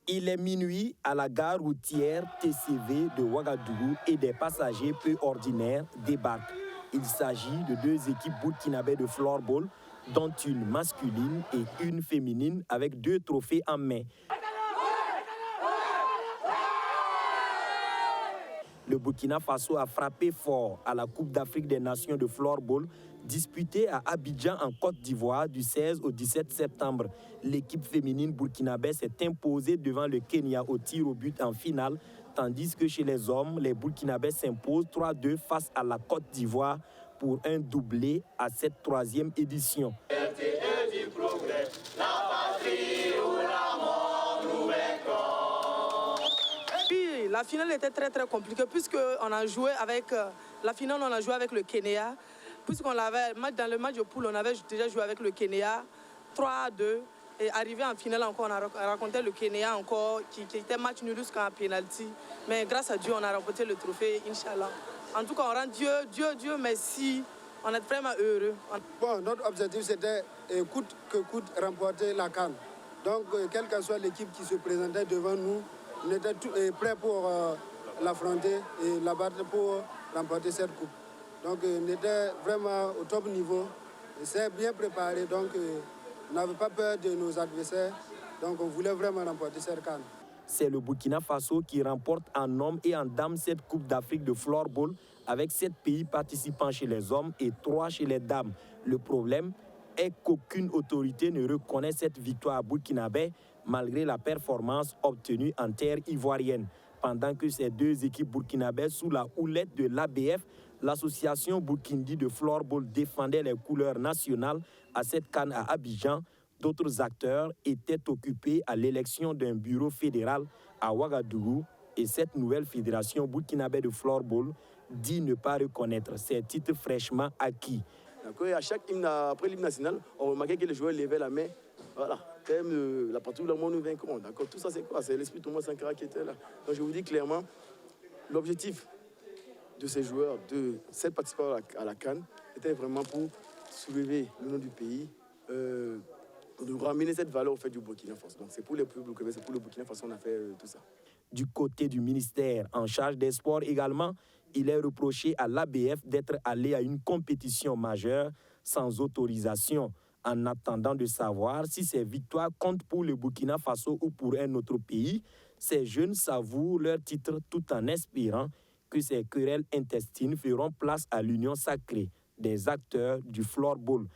Il est minuit à la gare routière TCV de Ouagadougou et des passagers peu ordinaires débarquent. Il s'agit de deux équipes burkinabées de floorball, dont une masculine et une féminine avec deux trophées en main. Le Burkina Faso a frappé fort à la Coupe d'Afrique des Nations de floorball disputée à Abidjan en Côte d'Ivoire du 16 au 17 septembre. L'équipe féminine burkinabé s'est imposée devant le Kenya au tir au but en finale, tandis que chez les hommes, les Burkinabés s'imposent 3-2 face à la Côte d'Ivoire pour un doublé à cette troisième édition. La finale était très compliquée puisqu'on a joué avec le Kenya. Puisqu'on l'avait dans le match de poule, on avait déjà joué avec le Kenya 3-2 et arrivé en finale encore, on a rencontré le Kenya encore qui était match nul jusqu'en penalty. Mais grâce à Dieu, on a remporté le trophée, Inch'Allah. En tout cas, on rend Dieu merci. On est vraiment heureux. Bon, notre objectif c'était coûte que coûte remporter la CAN. Donc, quelle que soit l'équipe qui se présentait devant nous, on était prêts pour l'affronter et la battre pour remporter cette coupe. Donc on était vraiment au top niveau, c'est bien préparé, donc on n'avait pas peur de nos adversaires, donc on voulait vraiment remporter cette CAN. C'est le Burkina Faso qui remporte en hommes et en dames cette Coupe d'Afrique de floorball avec 7 pays participants chez les hommes et 3 chez les dames. Le problème est qu'aucune autorité ne reconnaît cette victoire burkinabé malgré la performance obtenue en terre ivoirienne. Pendant que ces deux équipes burkinabées sous la houlette de l'ABF, l'association burkindi de floorball défendait les couleurs nationales à cette CAN à Abidjan. D'autres acteurs étaient occupés à l'élection d'un bureau fédéral à Ouagadougou et cette nouvelle fédération burkinabé de floorball dit ne pas reconnaître ces titres fraîchement acquis. À chaque hymne, après l'hymne national, on remarquait que les joueurs levaient la main. Voilà, thème, la partie où le monde nous vaincront. D'accord, tout ça c'est quoi? C'est l'esprit de Thomas Sankara qui était là. Donc je vous dis clairement, l'objectif de ces joueurs, de cette participation à la CAN, était vraiment pour soulever le nom du pays, de ramener cette valeur au fait du Burkina Faso. Donc c'est pour les peuples, c'est pour le Burkina Faso qu'on a fait tout ça. Du côté du ministère en charge des sports également, il est reproché à l'ABF d'être allé à une compétition majeure sans autorisation, en attendant de savoir si ces victoires comptent pour le Burkina Faso ou pour un autre pays. Ces jeunes savourent leur titre tout en espérant que ces querelles intestines feront place à l'union sacrée des acteurs du floorball.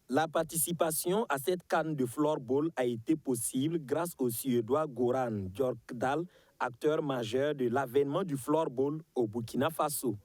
La participation à cette CAN de floorball a été possible grâce au Suédois Goran Björkdal, acteur majeur de l'avènement du floorball au Burkina Faso.